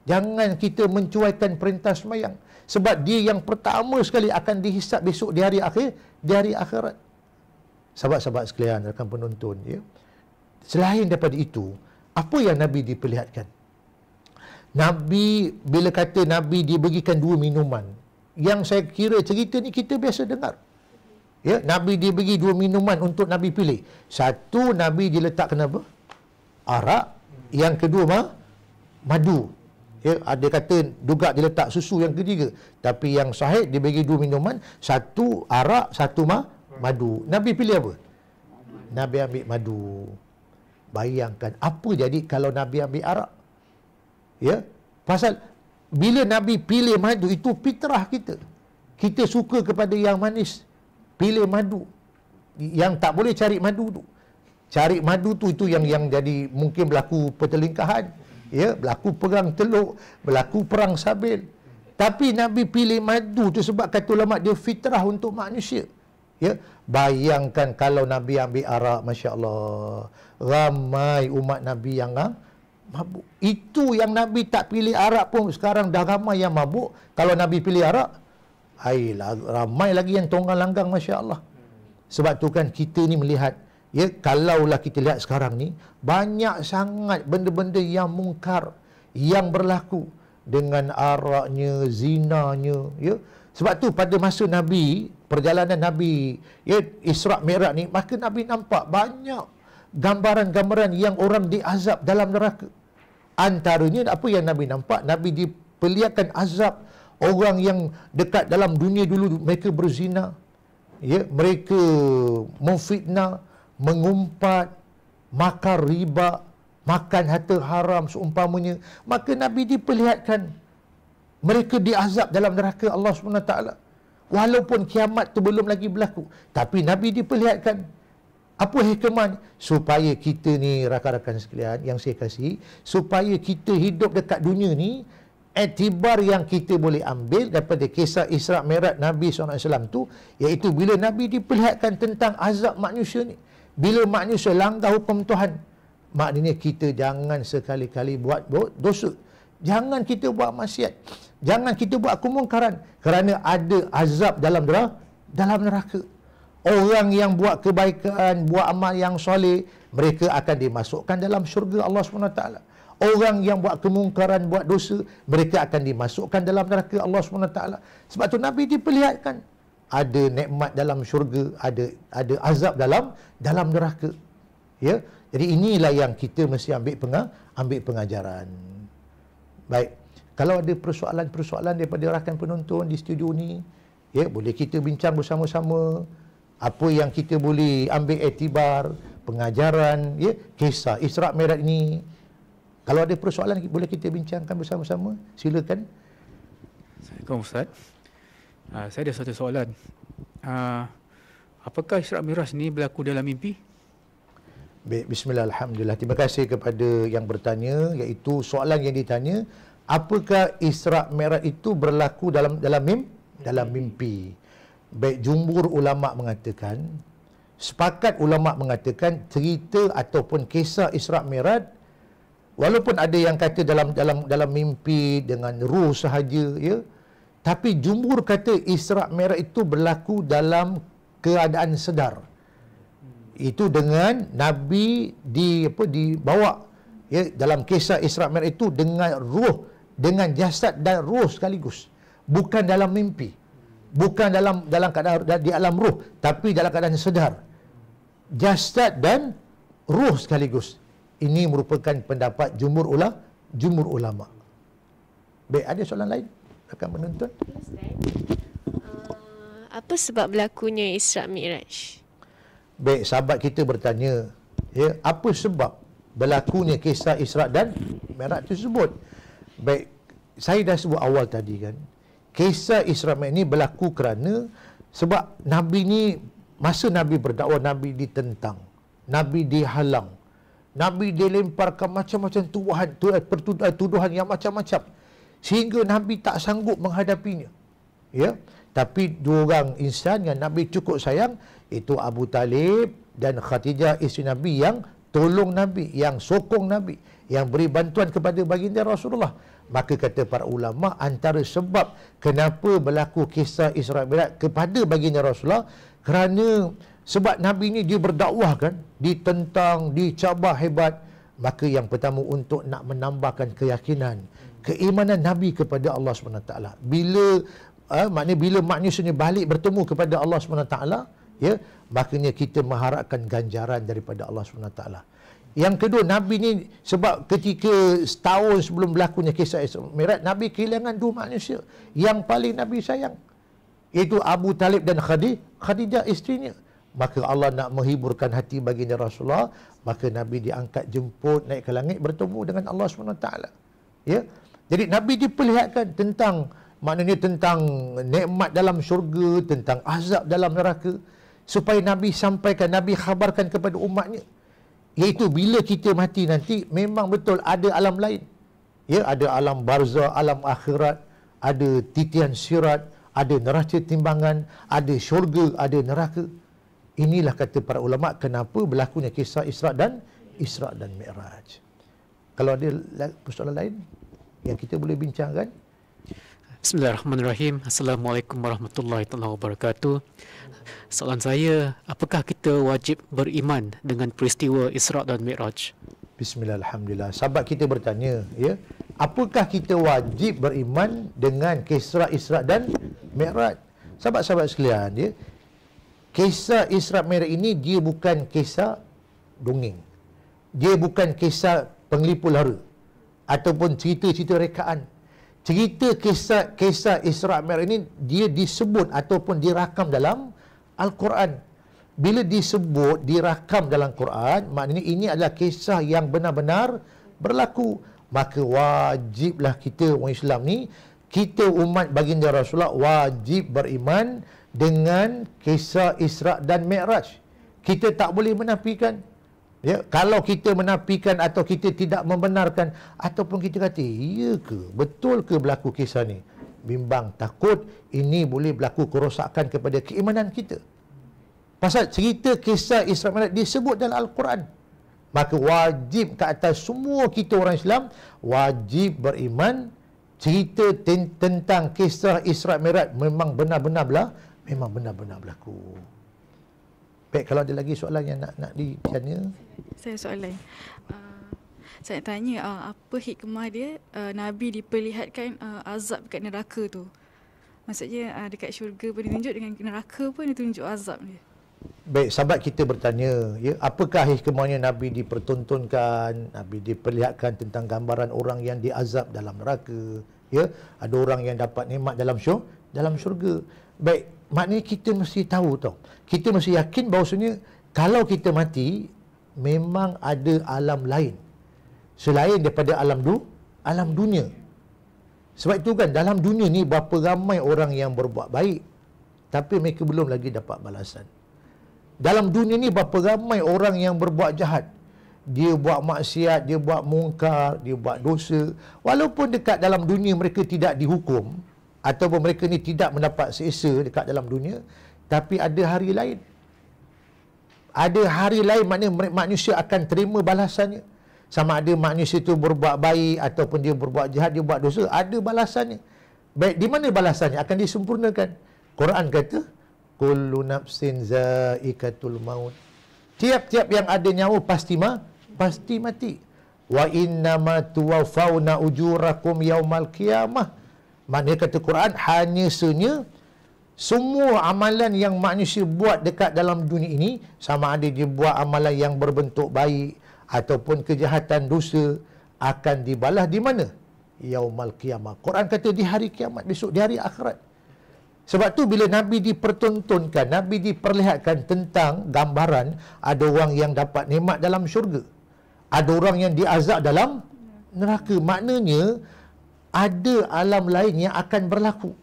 Jangan kita mencuaikan perintah semayang. Sebab dia yang pertama sekali akan dihisap besok di hari akhir, di hari akhirat. Sahabat-sahabat sekalian, rakan penonton, ya. Selain daripada itu, apa yang Nabi diperlihatkan? Nabi, bila kata Nabi diberikan 2 minuman, yang saya kira cerita ni kita biasa dengar. Ya, Nabi diberi 2 minuman untuk Nabi pilih. Satu, Nabi diletakkan apa? Arak. Yang kedua, madu. Ya, ada kata juga diletak susu yang ketiga. Tapi yang sahih diberi 2 minuman, satu arak, satu madu. Nabi pilih apa? Nabi ambil madu. Bayangkan apa jadi kalau Nabi ambil arak? Ya, pasal bila Nabi pilih madu, itu fitrah kita. Kita suka kepada yang manis, pilih madu. Yang tak boleh cari madu tu. Cari madu tu itu yang jadi mungkin berlaku pertelingkahan, ya, berlaku perang teluk, berlaku perang sabil. Tapi Nabi pilih madu tu sebab kata ulama dia fitrah untuk manusia. Ya, bayangkan kalau Nabi ambil arak, masya-Allah, ramai umat Nabi yang mabuk. Itu yang Nabi tak pilih arak pun sekarang dah ramai yang mabuk. Kalau Nabi pilih arak, ramai lagi yang tonggang langgang, masya-Allah. Sebab tu kan kita ni melihat, ya, kalaulah kita lihat sekarang ni banyak sangat benda-benda yang mungkar yang berlaku dengan araknya, zinanya, ya. Sebab tu pada masa Nabi, perjalanan Nabi, ya, Isra' Mi'raj ni, maka Nabi nampak banyak gambaran-gambaran yang orang diazab dalam neraka. Antaranya apa yang Nabi nampak? Nabi diperlihatkan azab orang yang dekat dalam dunia dulu, mereka berzina, ya, mereka memfitnah, mengumpat, makan riba, makan harta haram seumpamanya. Maka Nabi diperlihatkan mereka diazab dalam neraka Allah SWT. Walaupun kiamat tu belum lagi berlaku, tapi Nabi diperlihatkan. Apa hikmah? Supaya kita ni, rakan-rakan sekalian yang saya kasih, supaya kita hidup dekat dunia ni, iktibar yang kita boleh ambil daripada kisah Isra' Mi'raj Nabi SAW tu, iaitu bila Nabi diperlihatkan tentang azab manusia ni. Bila manusia langgar hukum Tuhan, maknanya kita jangan sekali-kali buat dosa. Jangan kita buat maksiat. Jangan kita buat kemungkaran. Kerana ada azab dalam neraka. Orang yang buat kebaikan, buat amal yang soleh, mereka akan dimasukkan dalam syurga Allah SWT. Orang yang buat kemungkaran, buat dosa, mereka akan dimasukkan dalam neraka Allah SWT. Sebab tu Nabi diperlihatkan ada nikmat dalam syurga, ada azab dalam neraka. Ya, jadi inilah yang kita mesti ambil pengajaran. Baik, kalau ada persoalan-persoalan daripada rakan penonton di studio ni, ya, boleh kita bincang bersama-sama. Apa yang kita boleh ambil iktibar, pengajaran, ya, kisah Isra' Mi'raj ni. Kalau ada persoalan boleh kita bincangkan bersama-sama. Silakan. Assalamualaikum Ustaz. Saya ada satu soalan. Apakah Isra' Mi'raj ni berlaku dalam mimpi? Baik, bismillah, alhamdulillah. Terima kasih kepada yang bertanya, iaitu soalan yang ditanya, apakah Isra' Mi'raj itu berlaku dalam mimpi? Baik, jumhur ulama mengatakan, sepakat ulama mengatakan cerita ataupun kisah Isra' Mi'raj, walaupun ada yang kata dalam mimpi dengan ruh sahaja, ya, tapi jumhur kata Isra' Mi'raj itu berlaku dalam keadaan sedar. Itu dengan Nabi dibawa, ya, dalam kisah Isra' Mi'raj itu dengan ruh, dengan jasad dan ruh sekaligus, bukan dalam mimpi. Bukan dalam keadaan di alam ruh, tapi dalam keadaan sedar. Jasad dan ruh sekaligus. Ini merupakan pendapat jumhur ulama. Baik, ada soalan lain? Akan menonton. Apa sebab berlakunya Isra' Mi'raj? Baik, sahabat kita bertanya, ya, apa sebab berlakunya kisah Isra' dan Mi'raj tersebut? Baik, saya dah sebut awal tadi kan, kisah Isra' Mi'raj ini berlaku kerana sebab Nabi ni, masa Nabi berdakwah, Nabi ditentang, Nabi dihalang, Nabi dilemparkan macam-macam tuduhan yang macam-macam, sehingga Nabi tak sanggup menghadapinya. Ya, tapi dua orang insan yang Nabi cukup sayang, itu Abu Talib dan Khadijah isteri Nabi, yang tolong Nabi, yang sokong Nabi, yang beri bantuan kepada baginda Rasulullah. Maka kata para ulama, antara sebab kenapa berlaku kisah Isra Mi'raj kepada baginda Rasulullah, kerana sebab Nabi ni dia berdakwah kan, ditentang, dicabar hebat. Maka yang pertama untuk nak menambahkan keyakinan, keimanan Nabi kepada Allah SWT. Maknanya bila manusia ni balik bertemu kepada Allah SWT, ya, makanya kita mengharapkan ganjaran daripada Allah SWT. Yang kedua, Nabi ni sebab ketika setahun sebelum berlakunya kisah Isra Mi'raj, Nabi kehilangan dua manusia yang paling Nabi sayang, iaitu Abu Talib dan Khadijah isterinya. Maka Allah nak menghiburkan hati baginda Rasulullah, maka Nabi diangkat jemput naik ke langit bertemu dengan Allah SWT. Ya. Jadi Nabi diperlihatkan tentang, maknanya tentang nikmat dalam syurga, tentang azab dalam neraka, supaya Nabi sampaikan, Nabi khabarkan kepada umatnya, iaitu bila kita mati nanti memang betul ada alam lain. Ya, ada alam barzah, alam akhirat, ada titian sirat, ada neraca timbangan, ada syurga, ada neraka. Inilah kata para ulama kenapa berlakunya kisah Isra dan Mi'raj. Kalau ada persoalan lain yang kita boleh bincangkan. Bismillahirrahmanirrahim. Assalamualaikum warahmatullahi wabarakatuh. Soalan saya, apakah kita wajib beriman dengan peristiwa Isra dan Mi'raj? Bismillah, alhamdulillah. Sahabat kita bertanya, ya, apakah kita wajib beriman dengan kisah Isra dan Mi'raj? Sahabat-sahabat sekalian, ya, kisah Isra Mi'raj ini dia bukan kisah dongeng. Dia bukan kisah penglipu lara ataupun cerita-cerita rekaan. Cerita kisah Isra Mi'raj ini dia disebut ataupun dirakam dalam Al-Quran. Bila disebut, dirakam dalam Quran, maknanya ini adalah kisah yang benar-benar berlaku. Maka wajiblah kita orang Islam ni, kita umat baginda Rasulullah, wajib beriman dengan kisah Isra dan Mi'raj. Kita tak boleh menafikan. Ya, kalau kita menafikan atau kita tidak membenarkan, ataupun kita kata, iya ke, betul ke berlaku kisah ni, bimbang, takut ini boleh berlaku kerosakan kepada keimanan kita. Pasal cerita kisah Isra Mi'raj disebut dalam Al-Quran. Maka wajib ke atas semua kita orang Islam, wajib beriman cerita tentang kisah Isra Mi'raj memang benar-benar berlaku. Baik, kalau ada lagi soalan yang nak ditanya. Saya soalan. Saya tanya, apa hikmah dia Nabi diperlihatkan azab dekat neraka tu? Maksudnya dekat syurga pun ditunjuk, dengan neraka pun ditunjuk azab dia. Baik, sahabat kita bertanya, ya, apakah hikmahnya Nabi dipertontonkan, Nabi diperlihatkan tentang gambaran orang yang diazab dalam neraka, ya, ada orang yang dapat nikmat dalam syurga. Baik, maknanya kita mesti tahu tau. Kita mesti yakin bahawasanya kalau kita mati memang ada alam lain selain daripada alam dunia. Sebab itu kan dalam dunia ni berapa ramai orang yang berbuat baik tapi mereka belum lagi dapat balasan. Dalam dunia ni berapa ramai orang yang berbuat jahat. Dia buat maksiat, dia buat mungkar, dia buat dosa. Walaupun dekat dalam dunia mereka tidak dihukum ataupun mereka ni tidak mendapat seksa dekat dalam dunia, tapi ada hari lain. Ada hari lain maknanya manusia akan terima balasannya. Sama ada manusia itu berbuat baik ataupun dia berbuat jahat, dia buat dosa, ada balasannya. Baik, di mana balasannya? Akan disempurnakan. Quran kata, kullu nafsin zaikatul maut. Tiap-tiap yang ada nyawa pasti mati. Wa innama tuwaffawna ujurakum yaumal qiyamah. Maknanya kata Quran, hanya sahaja semua amalan yang manusia buat dekat dalam dunia ini, sama ada dia buat amalan yang berbentuk baik ataupun kejahatan dosa, akan dibalas di mana? Yaumal qiyamah. Quran kata di hari kiamat, besok, di hari akhirat. Sebab tu bila Nabi dipertontonkan, Nabi diperlihatkan tentang gambaran ada orang yang dapat nikmat dalam syurga, ada orang yang diazab dalam neraka. Maknanya ada alam lain yang akan berlaku,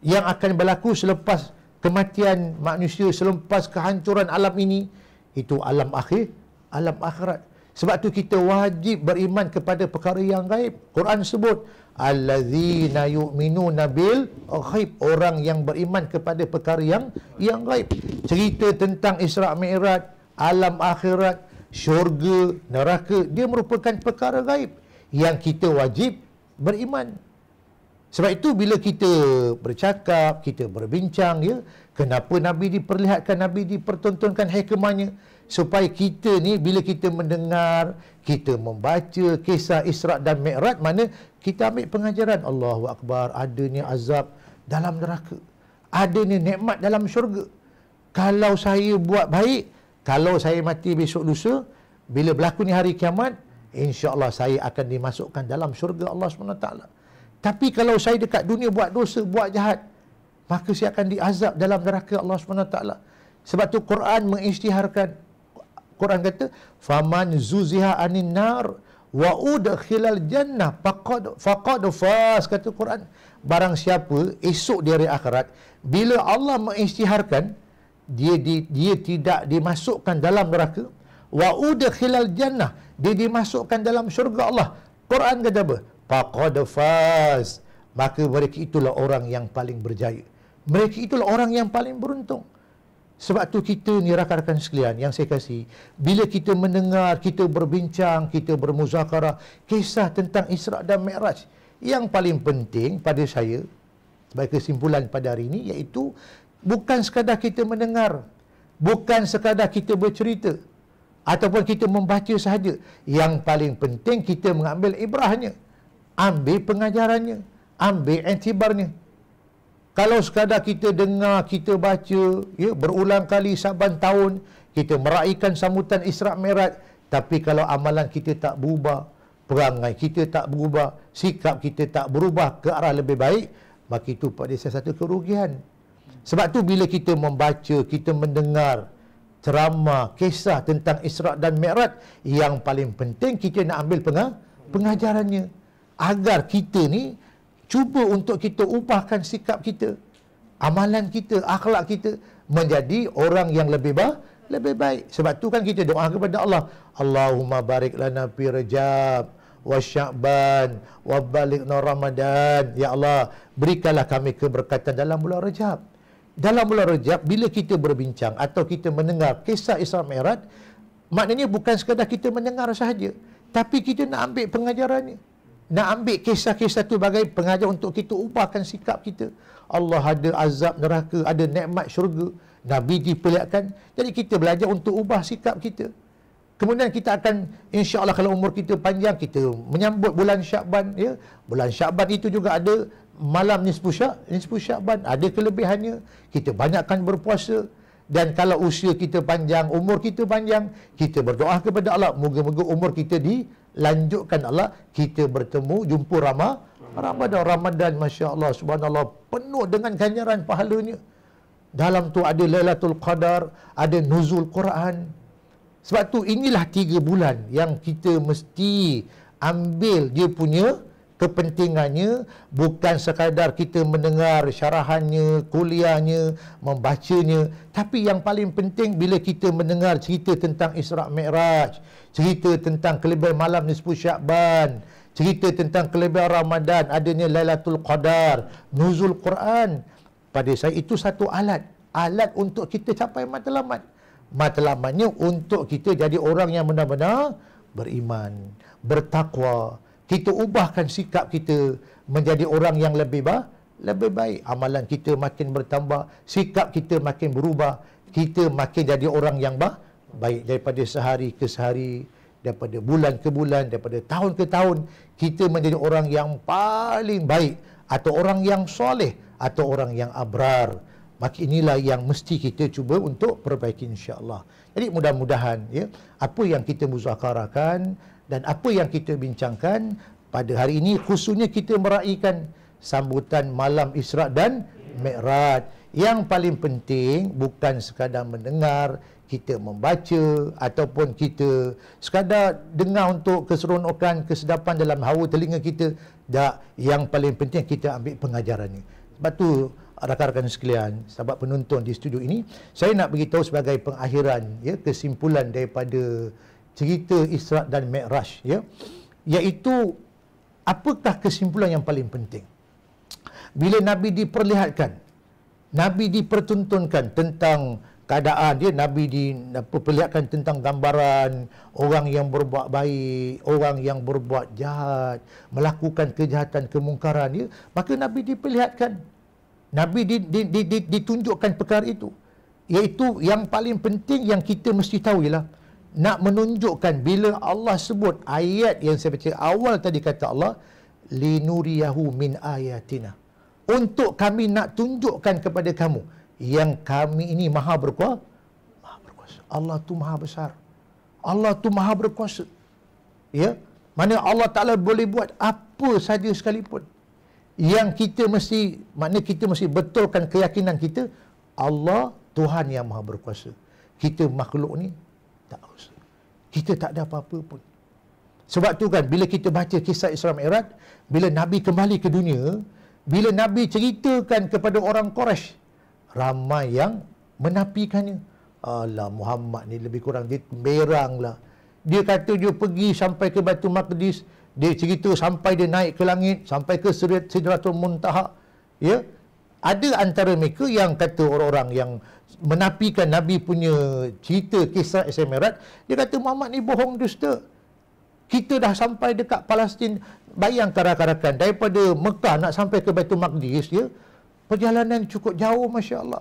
yang akan berlaku selepas kematian manusia, selepas kehancuran alam ini, itu alam akhirat. Sebab tu kita wajib beriman kepada perkara yang gaib. Quran sebut allazina yu'minuna bil ghaib, orang yang beriman kepada perkara yang gaib. Cerita tentang Isra' Mi'raj, alam akhirat, syurga, neraka, dia merupakan perkara gaib yang kita wajib beriman. Sebab itu bila kita bercakap, kita berbincang, ya, kenapa Nabi diperlihatkan, Nabi dipertontonkan hikmahnya, supaya kita ni bila kita mendengar, kita membaca kisah Isra' dan Mi'raj, mana kita ambil pengajaran. Allahu Akbar, adanya azab dalam neraka, adanya nikmat dalam syurga. Kalau saya buat baik, kalau saya mati besok lusa, bila berlaku ni hari kiamat, insya-Allah saya akan dimasukkan dalam syurga Allah SWT. Tapi kalau saya dekat dunia buat dosa, buat jahat, maka saya akan diazab dalam neraka Allah SWT. Sebab tu Quran mengisytiharkan. Quran kata, "Faman zuziha anin nar wa udkhilal jannah faqad faz." Kata Quran, barang siapa esok di hari akhirat, bila Allah mengisytiharkan, dia tidak dimasukkan dalam neraka, wa udkhilal jannah, dia dimasukkan dalam syurga Allah. Quran kata apa? Faqad faz, maka mereka itulah orang yang paling berjaya. Mereka itulah orang yang paling beruntung. Sebab tu kita ni rakan-rakan sekalian yang saya kasih, bila kita mendengar, kita berbincang, kita bermuzakarah kisah tentang Isra' dan Mi'raj, yang paling penting pada saya sebagai kesimpulan pada hari ini, iaitu bukan sekadar kita mendengar, bukan sekadar kita bercerita ataupun kita membaca sahaja. Yang paling penting kita mengambil ibrahnya, ambil pengajarannya, ambil iktibarnya. Kalau sekadar kita dengar, kita baca, ya, berulang kali saban tahun, kita meraihkan sambutan Isra' Mi'raj, tapi kalau amalan kita tak berubah, perangai kita tak berubah, sikap kita tak berubah ke arah lebih baik, maka itu pada salah satu kerugian. Sebab tu bila kita membaca, kita mendengar ceramah, kisah tentang Isra' dan Mi'raj, yang paling penting kita nak ambil pengajarannya, agar kita ni cuba untuk kita ubahkan sikap kita, amalan kita, akhlak kita menjadi orang yang lebih baik. Sebab tu kan kita doa kepada Allah, Allahumma barik lana fi Rajab wa Sya'ban wa balighna Ramadan. Ya Allah, berikanlah kami keberkatan dalam bulan Rajab. Dalam bulan Rajab, bila kita berbincang atau kita mendengar kisah Isra' Mi'raj, maknanya bukan sekadar kita mendengar sahaja, tapi kita nak ambil pengajarannya, nak ambil kisah-kisah tu sebagai pengajar untuk kita ubahkan sikap kita. Allah ada azab neraka, ada nikmat syurga, Nabi diperlihatkan. Jadi kita belajar untuk ubah sikap kita. Kemudian kita akan, insya-Allah kalau umur kita panjang, kita menyambut bulan Sya'ban, ya. Bulan Sya'ban itu juga ada malam nisfu Sya'ban, ada kelebihannya. Kita banyakkan berpuasa. Dan kalau usia kita panjang, umur kita panjang, kita berdoa kepada Allah, moga-moga umur kita dilanjutkan Allah, kita bertemu, jumpa Ramadan, Masya Allah, subhanallah, penuh dengan ganjaran pahalanya. Dalam tu ada Lailatul Qadar, ada nuzul Quran. Sebab tu inilah 3 bulan yang kita mesti ambil dia punya kepentingannya, bukan sekadar kita mendengar syarahannya, kuliahnya, membacanya, tapi yang paling penting bila kita mendengar cerita tentang Isra' Mi'raj, cerita tentang kelebihan malam nisfu Sya'ban, cerita tentang kelebihan Ramadan, adanya Lailatul Qadar, nuzul Quran, pada saya itu satu alat untuk kita capai matlamat. Matlamatnya untuk kita jadi orang yang benar-benar beriman, bertakwa. Kita ubahkan sikap kita menjadi orang yang lebih baik. Amalan kita makin bertambah, sikap kita makin berubah, kita makin jadi orang yang baik. Daripada sehari ke sehari, daripada bulan ke bulan, daripada tahun ke tahun, kita menjadi orang yang paling baik, atau orang yang soleh, atau orang yang abrar. Maka inilah yang mesti kita cuba untuk perbaiki, insya-Allah. Jadi mudah-mudahan, ya, apa yang kita muzakarahkan dan apa yang kita bincangkan pada hari ini, khususnya kita meraihkan sambutan malam Isra' dan Mi'raj. Yang paling penting bukan sekadar mendengar, kita membaca, ataupun kita sekadar dengar untuk keseronokan, kesedapan dalam hawa telinga kita. Tak, yang paling penting kita ambil pengajarannya. Sebab tu rakan-rakan sekalian, sahabat penonton di studio ini, saya nak beritahu sebagai pengakhiran, ya, kesimpulan daripada cerita Isra' dan Mi'raj, ya, iaitu apakah kesimpulan yang paling penting bila Nabi diperlihatkan, Nabi dipertontonkan tentang keadaan dia, Nabi diperlihatkan tentang gambaran orang yang berbuat baik, orang yang berbuat jahat, melakukan kejahatan, kemungkaran, ya, maka Nabi diperlihatkan, Nabi ditunjukkan perkara itu. Iaitu yang paling penting yang kita mesti tahu ialah nak menunjukkan bila Allah sebut ayat yang saya baca awal tadi, kata Allah, linuriyahu min ayatina, untuk kami nak tunjukkan kepada kamu yang kami ini maha berkuasa. Allah tu maha besar, Allah tu maha berkuasa, ya, mana Allah Ta'ala boleh buat apa saja sekalipun. Yang kita mesti, makna kita mesti betulkan keyakinan kita, Allah Tuhan yang maha berkuasa. Kita makhluk ni tak kuasa, kita tak ada apa-apa pun. Sebab tu kan bila kita baca kisah Isra Mi'raj, bila Nabi kembali ke dunia, bila Nabi ceritakan kepada orang Quraisy, ramai yang menafikannya. Alah, Muhammad ni lebih kurang dia berang lah. Dia kata dia pergi sampai ke Baitul Maqdis, dia cerita sampai dia naik ke langit, sampai ke Sidratul Muntaha, ya. Ada antara mereka yang kata, orang-orang yang menafikan Nabi punya cerita kisah Isra Mi'raj, dia kata Muhammad ni bohong, dusta. Kita dah sampai dekat Palestin. Bayangkan rakan-rakan, daripada Mekah nak sampai ke Baitul Maqdis, ya, perjalanan cukup jauh, Masya Allah.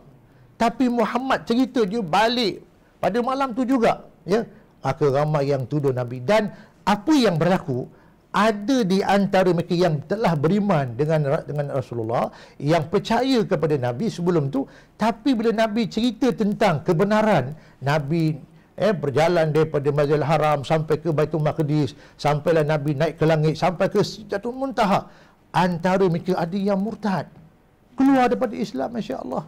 Tapi Muhammad cerita dia balik pada malam tu juga, ya. Maka ramai yang tuduh Nabi. Dan apa yang berlaku, ada di antara mereka yang telah beriman dengan Rasulullah, yang percaya kepada Nabi sebelum tu, tapi bila Nabi cerita tentang kebenaran, Nabi berjalan daripada Masjidil Haram sampai ke Baitul Maqdis, sampailah Nabi naik ke langit, sampai ke Sidratul Muntaha, antara mereka ada yang murtad, keluar daripada Islam, Masya Allah.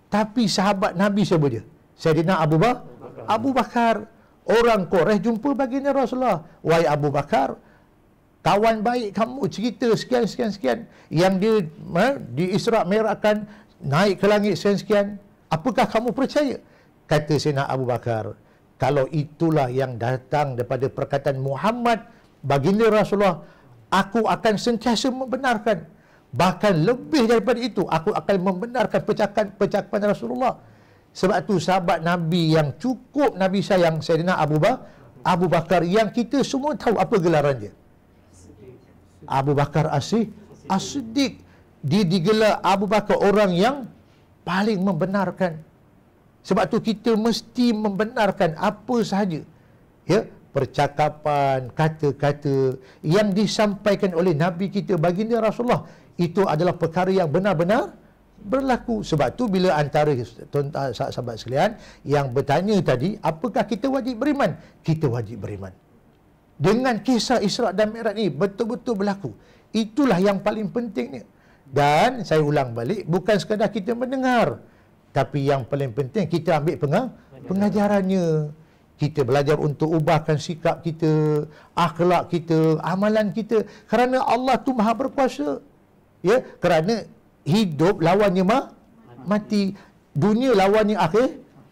Tapi sahabat Nabi siapa dia? Sayyidina Abu Bakar. Orang Quraisy jumpa baginda Rasulullah, wahai Abu Bakar, kawan baik kamu cerita sekian, yang dia di Isra' Mi'rajkan, naik ke langit sekian, apakah kamu percaya? Kata Sayyidina Abu Bakar, kalau itulah yang datang daripada perkataan Muhammad baginda Rasulullah, aku akan sentiasa membenarkan. Bahkan lebih daripada itu, aku akan membenarkan percakapan Rasulullah. Sebab tu sahabat Nabi yang cukup Nabi sayang, Sayyidina Abu Bakar, yang kita semua tahu apa gelaran dia. Abu Bakar As-Siddiq. Dia digelar Abu Bakar orang yang paling membenarkan. Sebab tu kita mesti membenarkan apa sahaja, ya, percakapan, kata-kata yang disampaikan oleh Nabi kita baginda Rasulullah, itu adalah perkara yang benar-benar berlaku. Sebab tu bila antara sahabat sekalian yang bertanya tadi, apakah kita wajib beriman? Kita wajib beriman. Dengan kisah Isra' dan Mi'raj ni betul-betul berlaku. Itulah yang paling pentingnya. Dan saya ulang balik, bukan sekadar kita mendengar, tapi yang paling penting kita ambil pengajarannya. Kita belajar untuk ubahkan sikap kita, akhlak kita, amalan kita. Kerana Allah tu maha berkuasa. Ya, kerana hidup lawannya mati, dunia lawannya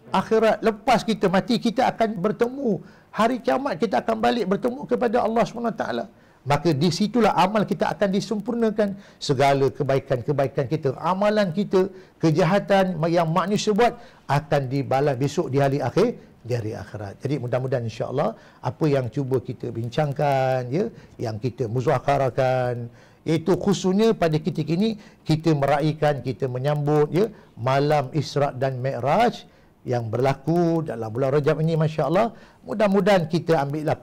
akhirat. Lepas kita mati, kita akan bertemu hari kiamat, kita akan balik bertemu kepada Allah SWT. Maka di situlah amal kita akan disempurnakan. Segala kebaikan-kebaikan kita, amalan kita, kejahatan yang manusia buat akan dibalas besok di hari akhirat. Jadi mudah-mudahan insya-Allah apa yang cuba kita bincangkan, ya, yang kita muzakarakan, iaitu khususnya pada ketika ini kita meraihkan, kita menyambut, ya, malam Isra' dan Mi'raj yang berlaku dalam bulan Rajab ini, masya-Allah. Mudah-mudahan kita ambillah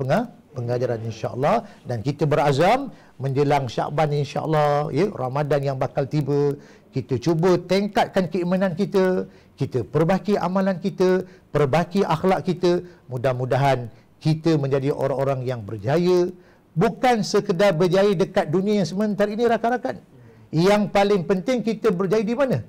pengajaran insya-Allah, dan kita berazam menjelang Syaban insya-Allah, ya, Ramadan yang bakal tiba, kita cuba tingkatkan keimanan kita, kita perbaiki amalan kita, perbaiki akhlak kita. Mudah-mudahan kita menjadi orang-orang yang berjaya. Bukan sekedar berjaya dekat dunia yang sebentar ini, rakan-rakan. Yang paling penting kita berjaya di mana?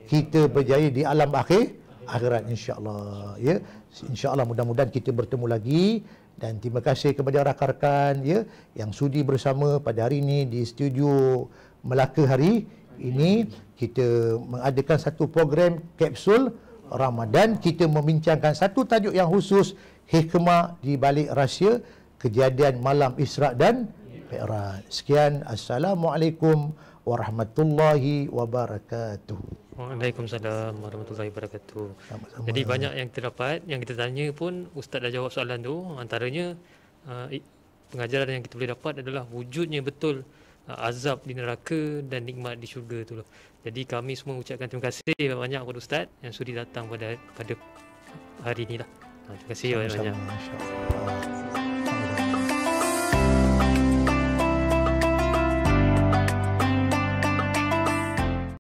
Kita berjaya di alam akhirat, insya-Allah, ya. Insya-Allah mudah-mudahan kita bertemu lagi, dan terima kasih kepada rakan-rakan, ya, yang sudi bersama pada hari ini di studio Melaka hari ini. Kita mengadakan satu program kapsul Ramadan. Kita membincangkan satu tajuk yang khusus. hikmah di balik rahsia kejadian malam Isra' dan Mi'raj. Sekian, Assalamualaikum warahmatullahi wabarakatuh. Waalaikumsalam warahmatullahi wabarakatuh. Sama-sama. Jadi banyak yang kita dapat, yang kita tanya pun Ustaz dah jawab soalan tu. Antaranya pengajaran yang kita boleh dapat adalah wujudnya betul azab di neraka dan nikmat di syurga tu lah. Jadi kami semua ucapkan terima kasih banyak kepada Ustaz yang sudi datang pada hari ni lah. Terima kasih banyak-banyak. Sama-sama, insya-Allah.